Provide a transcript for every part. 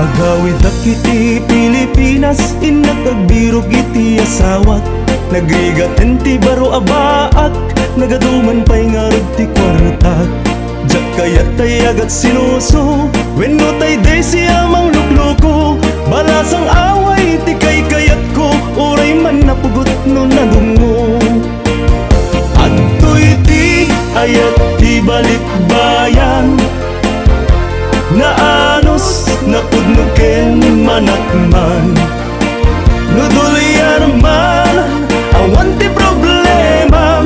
Agawid akiti Pilipinas, inagagbirog iti asawat. Nagrigat enti baro abaak, nagaduman pa'y ngarag ti kwartak. Jak kayat tay agat sinuso, wenno tay day siya mang lukloko. Balasang away ti kay kayat ko, uray man napugot no nadungo. Adtoy ti ayat ti balikbayan, naanos napudnuken manakman. Nudulyar man awan ti problema,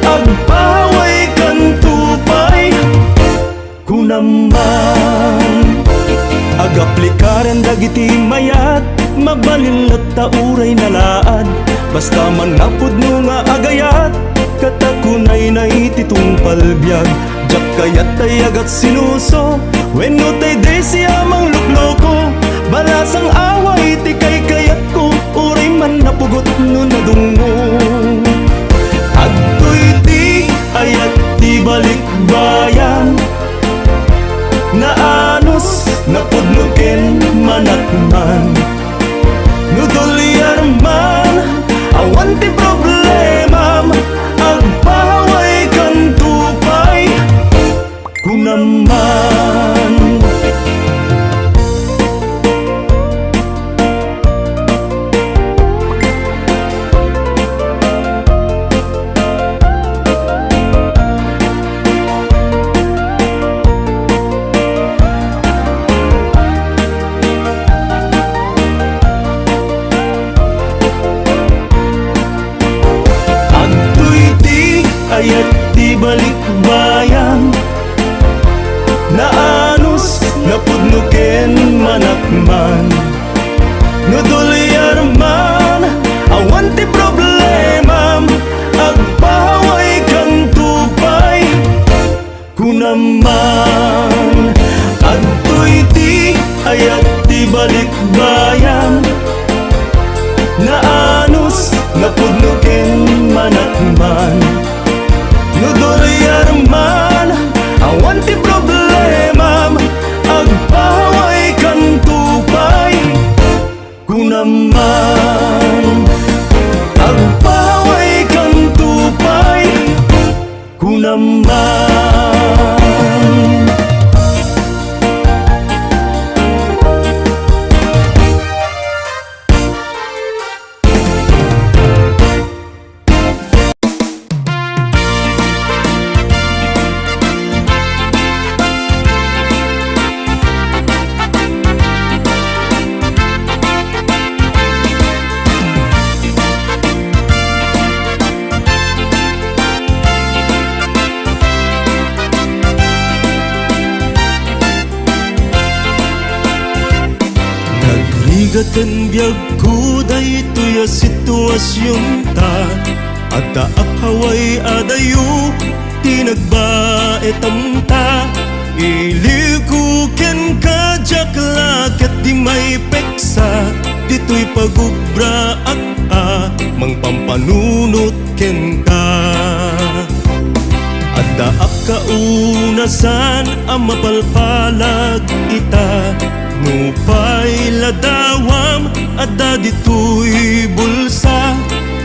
agpaway kan tupay kunaman. Agaplikaren dagiti mayat, mabalin ta uray nalaad. Basta man napudno nga agayat, katakunay na ititungpal biyag. Jak kayat tay agat sinuso, wenno tay day siya mang lukloko. Balasang away ti kay kayat ko, uray man napugot no nadungo. Adtoy ti ayat ti balikbayan, naanos napudnuken manakman. Nudulyar man awan ti problema, agpaway kan tupay kunaman. Ayat di balikbayan, naanos napudnuken manakman. Nudulyar man awan ti problema, agpaway kang tupay kunaman. Adtoy ti ayat di balikbayan, naanos napudnuken manakman. Nudulyar man awan ti problema, agpaway kan tupay kunaman. Agpaway kan tupay kunaman. Gatan biyag ko daytoy a sitwasyon ta, at taapaway adayo tinagbaetam ta. Ilikuken ka jaklaket di may peksa, dito'y pagubra ak mang pampanunot ken ka. At daap kaunasan ang mapalpalag ita, nupay ladawam adda dito'y bulsa.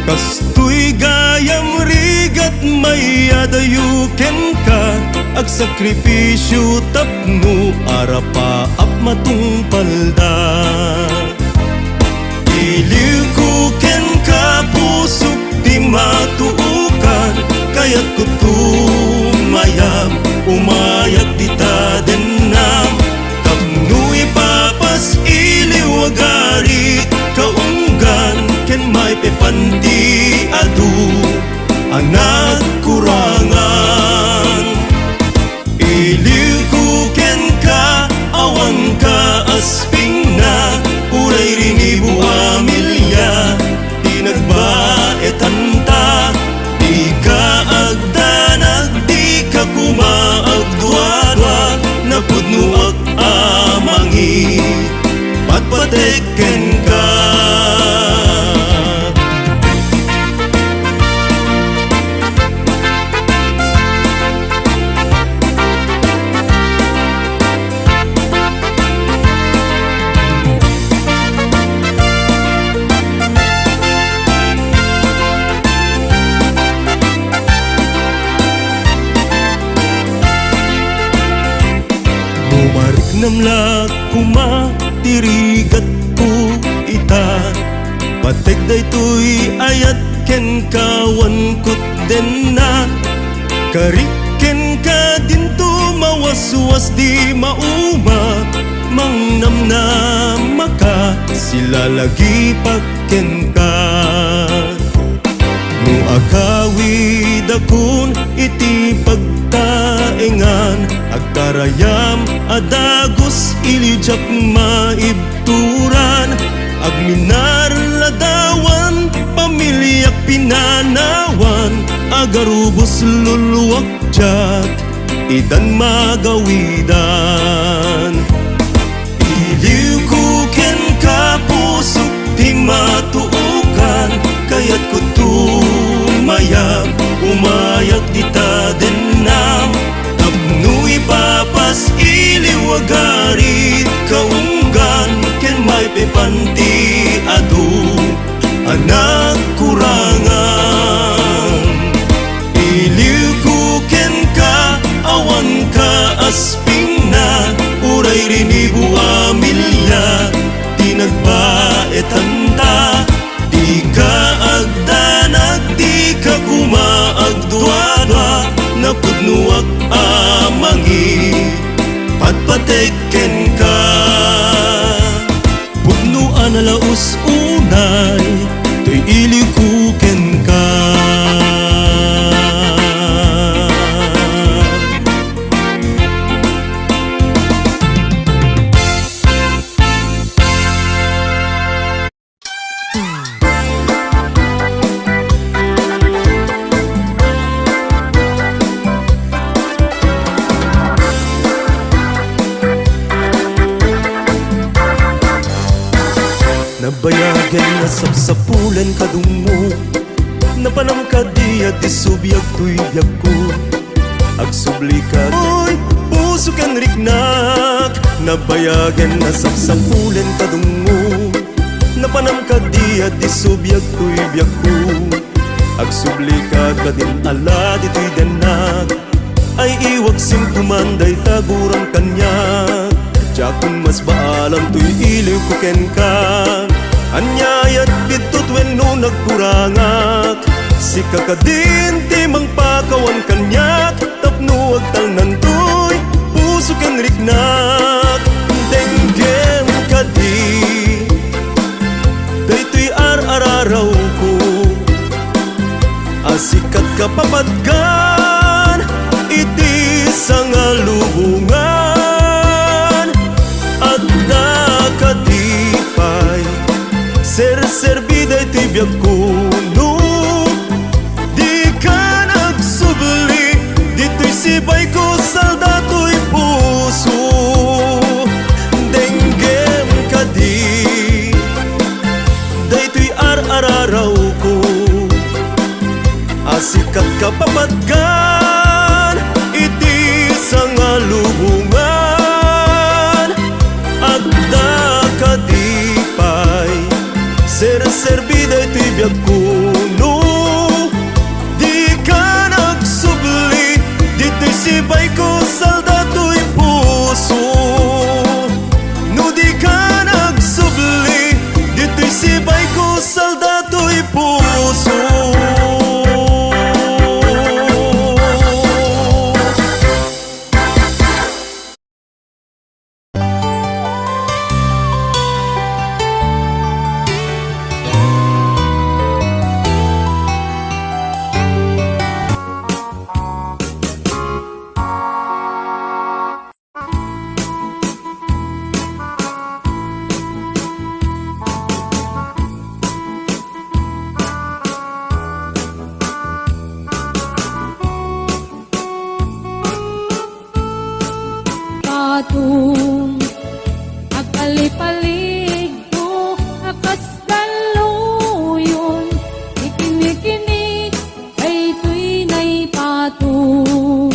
Kastoy gayam rigat may adayuken ka, ag sakripisyo tapno arapa ap matungpalda. Ilikuken ka pusok di matuukan, kaya't kutumayam umayag dita denam. Tapno'y papas iliwagarit kaunggan, ken may pepanti adu anak kurangan. Ilikuken ka awan ka asping na, uray rinibu amilya tinagbaetan ta. Di ka agdanag di Namlak kuma tirigat ko ita Patek daytoy ayat ken kawan kut den na Kariken ka dinto mawaswas di mauma Mangnamnam maka sila lagi pakken ka No akawid akun iti pagtaengan Agkarayam adagos ilijak maibturan Agminar ladawan pamilyak pinanawan Agarubos luluwak jak idan magawidan Iliw ko ken kapusok di matuukan Kaya't ko tumayag umayag di tadenam Tapno ipapas iliwagarit kaunggan Ken may pepanti adu anak kurangan Iliw ko ken ka awan ka asping na Uray rinibu amilya tinagbaetan ta Di ka agdanag di ka kumaagduadwa Napudnuak amangi patpateken ka Pudnuan alaus unay to'y ilikuken ka Nabayagan na sapsapulan kadungo Napanam ka diya di subyag tuyag ko Agsubli ka oy puso kan riknak Nabayagan na sapsapulan kadungo Napanam ka diya di subyag tuyag ko Agsubli ka kadin ala dito'y danak Ay iwag sim tumanday taguran kanyak Jakun mas baalam to'y iliw ko ken ka Anyayat bitut wenno nagkurangak Si kakadin ti mangpakawan kanyak Tapno agtalnan to'y puso ken riknak Denggem kadi daytoy ar-araraw ko Asikat ka papadgan iti sangalubungan Kadipay Ser-serbida iti biyag kuno Di ka nagsubli Dito'y sibay ko saldato'y puso Denggem kadi Dayto'y ar-araraw ko Asikat ka papadgan iti sangalubungan Kadipay Ser-serbida iti biyag kuno Di ka nagsubli Dito'y sibay ko saldato'y puso No di ka nagsubli Dito'y sibay ko saldato'y puso Patung agpalipalig ko akas daluyon Ikini-kini ay tuy na'y patung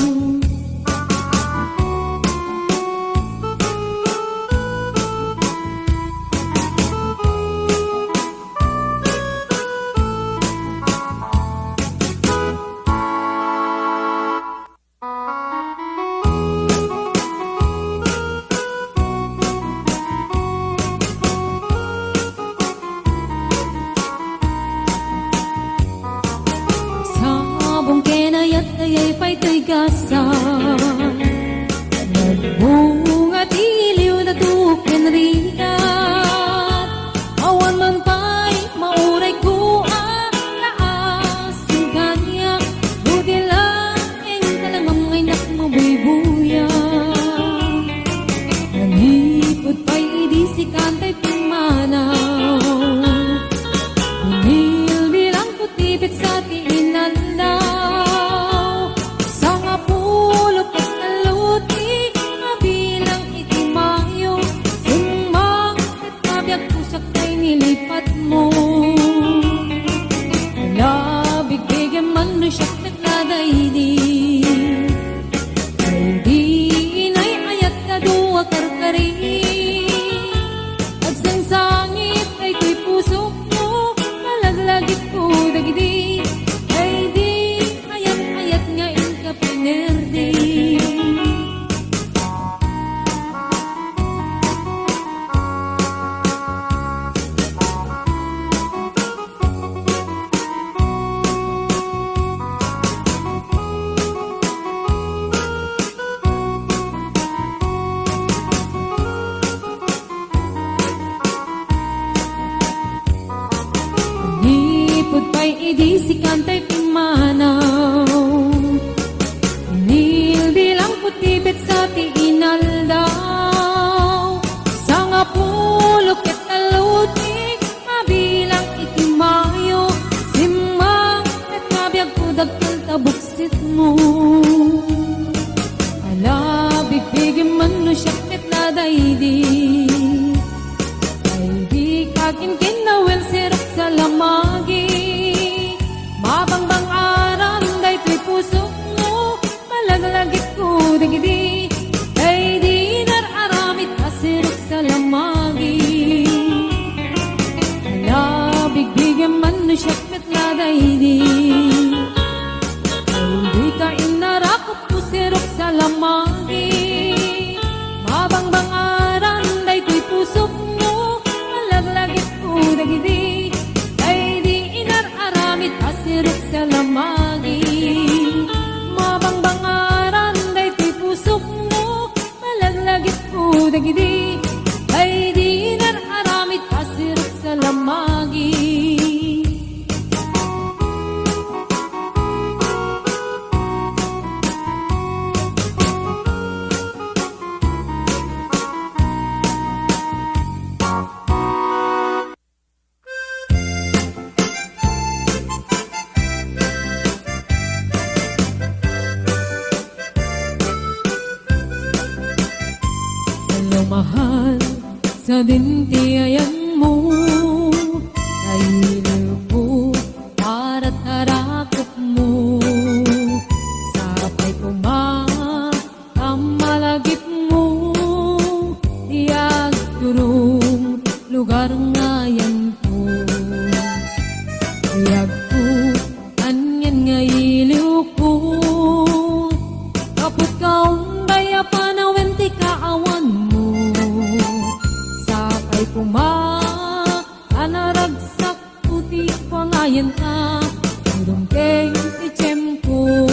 lamagi. Mabangbang daytoy pusok mo, malaglagit ko dagiti. Ay di inararamid asirot sa lamagi. Mabangbang daytoy pusok mo, malaglagit ko dagiti. Ay di inararamid asirot sa lamagi. Hello mahal, sa dintiayan mo ay ko para tarakot mo. Sapay kumamalagip mo, tiyag turong lugar ngayon po. Tiyag ko, anyan nga iliw ko, kaput kaong daya panawenti kaawan mo. Sapay anaragsak puti pangayan ka, turong keng ichem ko.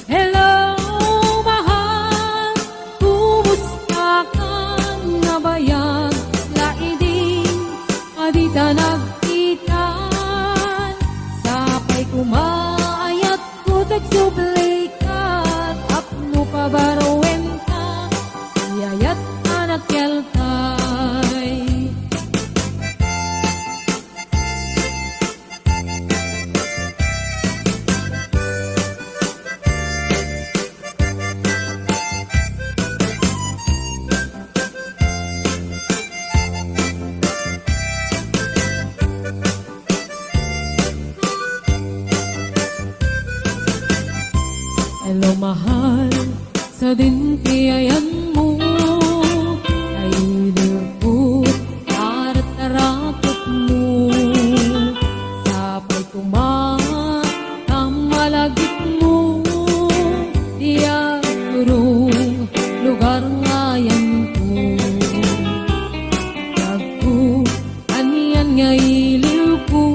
Hello mahal, kumusta ka na bayag? Laiding adita nagkitan, sapay kumaayat ko tagsublikat, apno pabarowen ka, iyayat anak yeltay. Hello mahal, sa dintiayan mo ay lupot para tarakot mo. Sapay kumamalagip mo, tiyag turong lugar ngayon ko. Tagko, aniyan nga iliw ko,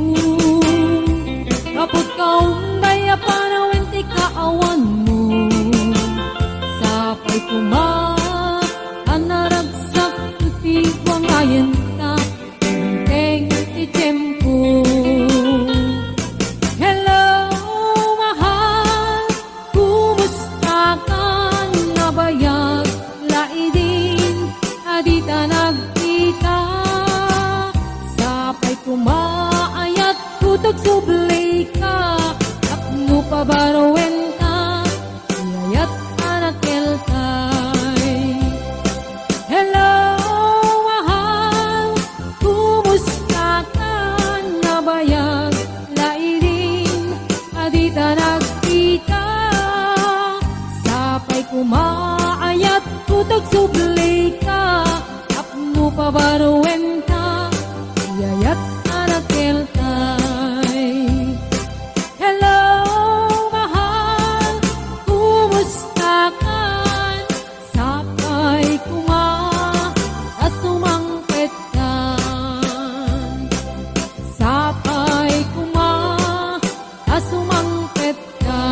kapot kaong daya panawenti kaawan mo. Sapay anaragsak puti wangayan ka, keng itempo. Hello mahal, kumusta ka na bayag? Laidin adita nagkita, sapay kumaayat kutag sublay ka, apno pabarowen ka, iyayat anak yeltay. Hello mahal, kumusta ka na bayag? Laidin adita nagkita, sapay kumaayat kutag sublay ka, apno pabarowen ka, iyayat anak yeltay. Hello mahal, kumusta ka? Sapay asumangpet ka. Sapay asumangpet ka.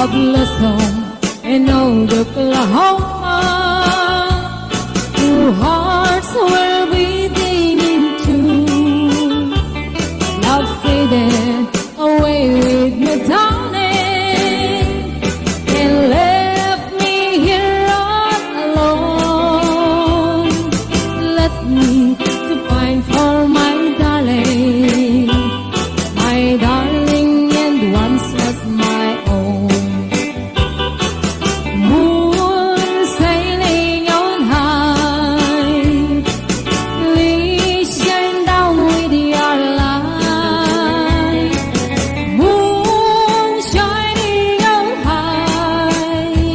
of Luzon in old Oklahoma. Two hearts were beating in tune. Love faded away with me, darling, and left me here all alone. Let me to find for my darling, and once was my own. Moon sailing on high, please shine down with your light. Moon shining on high,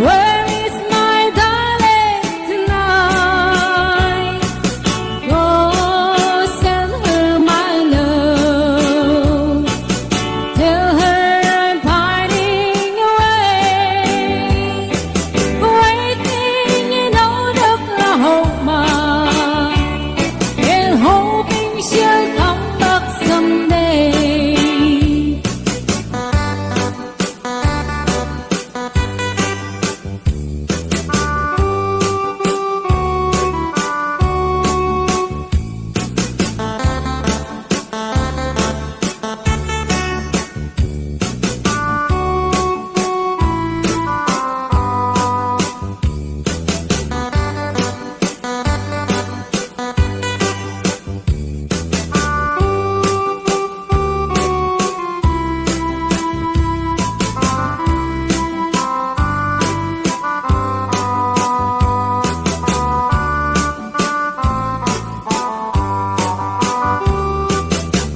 where is my darling tonight? Go send her my love. Tell her I'm pining away, waiting in old Oklahoma, and hoping she'll come back someday.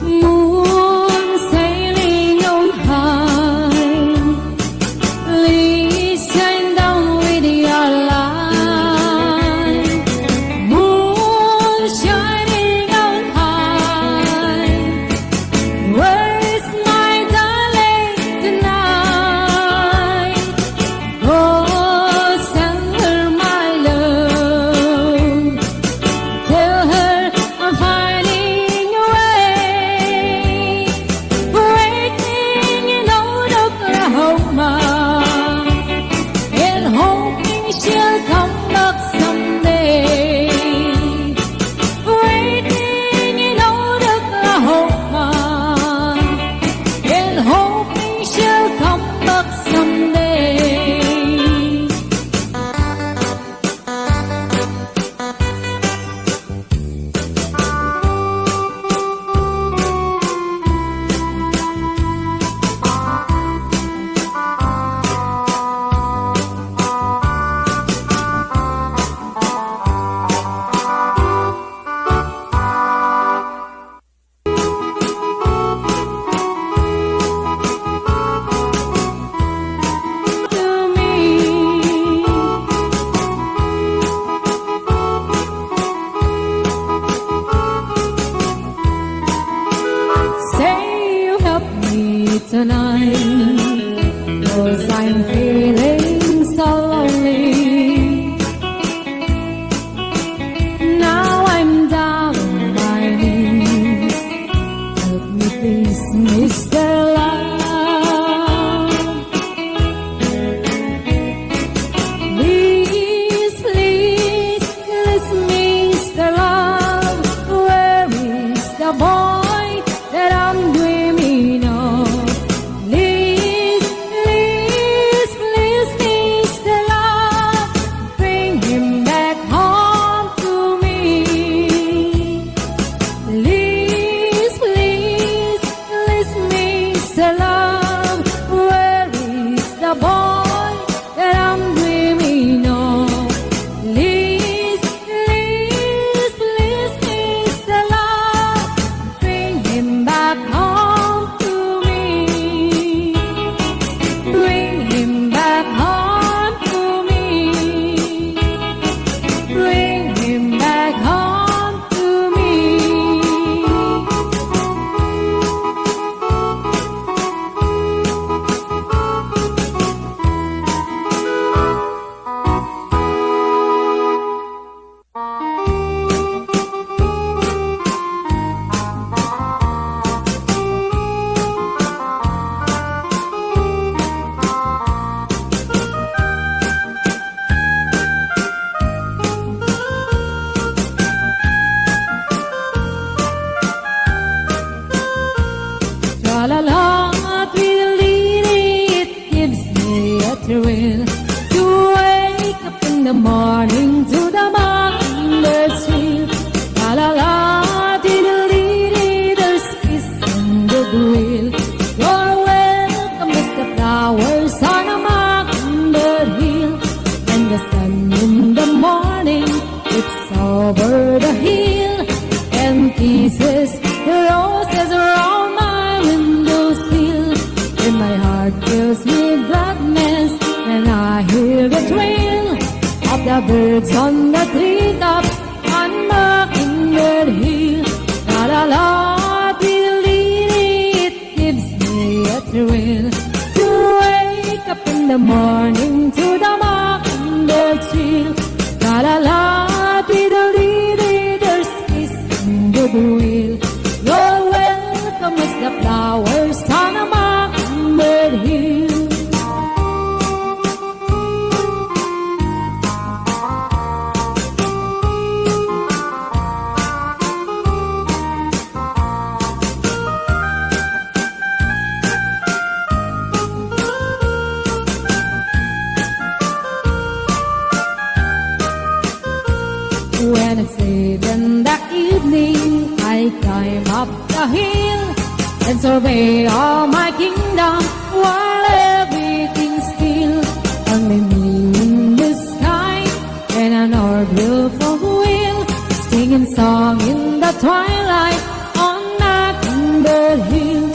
Moon sailing on high, please shine down with your light. Moon shining on high, where is my darling tonight? Go send her my love. Tell her I'm finding away, waiting in old Oklahoma, and hoping she'll come back someday. Waiting in old Oklahoma, and hoping she'll come back someday. To me, say you help me tonight, 'cause I'm feeling so lonely. Now I'm down on my knees. Help me please, Mr. Love. Please, please, Mr. Love, where is the boy that I'm dreaming of? Please, please, please, Mr. Love, bring him back home to me. Please, please, Mr. Love, where is the boy that I'm dreaming of? Please, please, please, Mr. Love, bring him back home to me. Bring him back home to me. Bring him back home to me. birds on the treetops on Mockingbird Hill. La la la, diddly, it gives me a thrill to wake up in the morning to the mockingbird trill. La la la, diddly, there's peace and goodwill. You're welcome as the flowers on a mockingbird hill. When it's late in the evening, I climb up the hill and survey all my kingdom while everything's still. Only me in the sky and an orville from wheel, singing song in the twilight on Mockingbird Hill.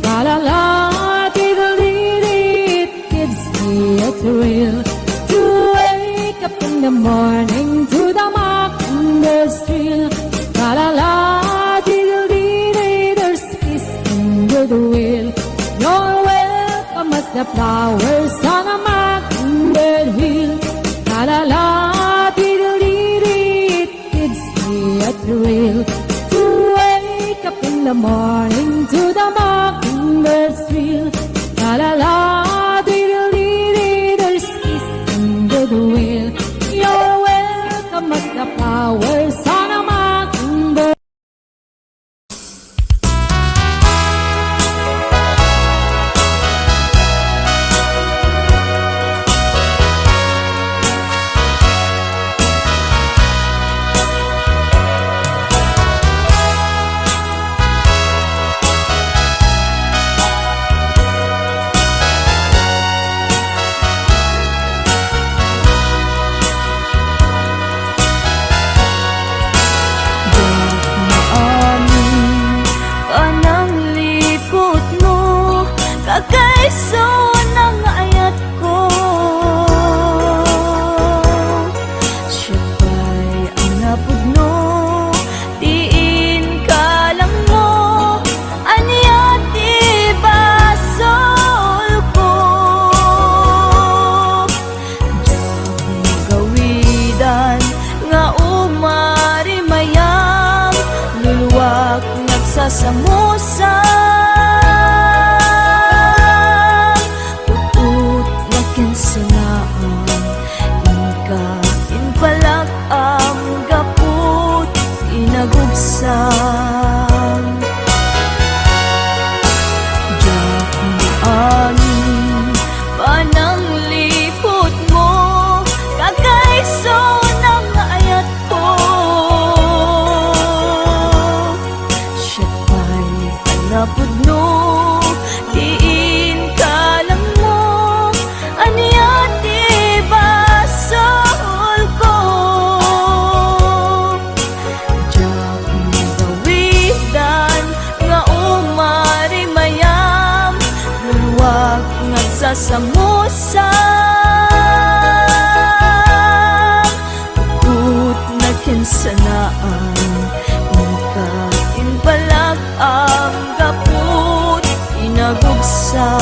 La la la, diddly, it gives me a thrill to wake up in the morning to the mockingbird trill. La la la, diddly, there's peace and goodwill. You're welcome as the flowers on a mockingbird hill. La la la, diddly, it gives me a thrill to wake up in the morning to the mockingbird trill. La la la, diddly, there's peace and goodwill. You're welcome as the flowers on a mockingbird. Kagaiso ng ayat ko, siya ba'y ang napudno? Diin ka lang mo, aniya di basol ko. Diyang gawidan nga umari mayang, luluwag nagsasamusa. Inagubsang Diyak mo aning pananglipot mo, kagaiso ng ayat ko. Siya ba'y napudno? Diin ka lang mo, aniya di basol ko. Samusa Put na kinsanaan, Ika inbalag ang gaput inagugsa.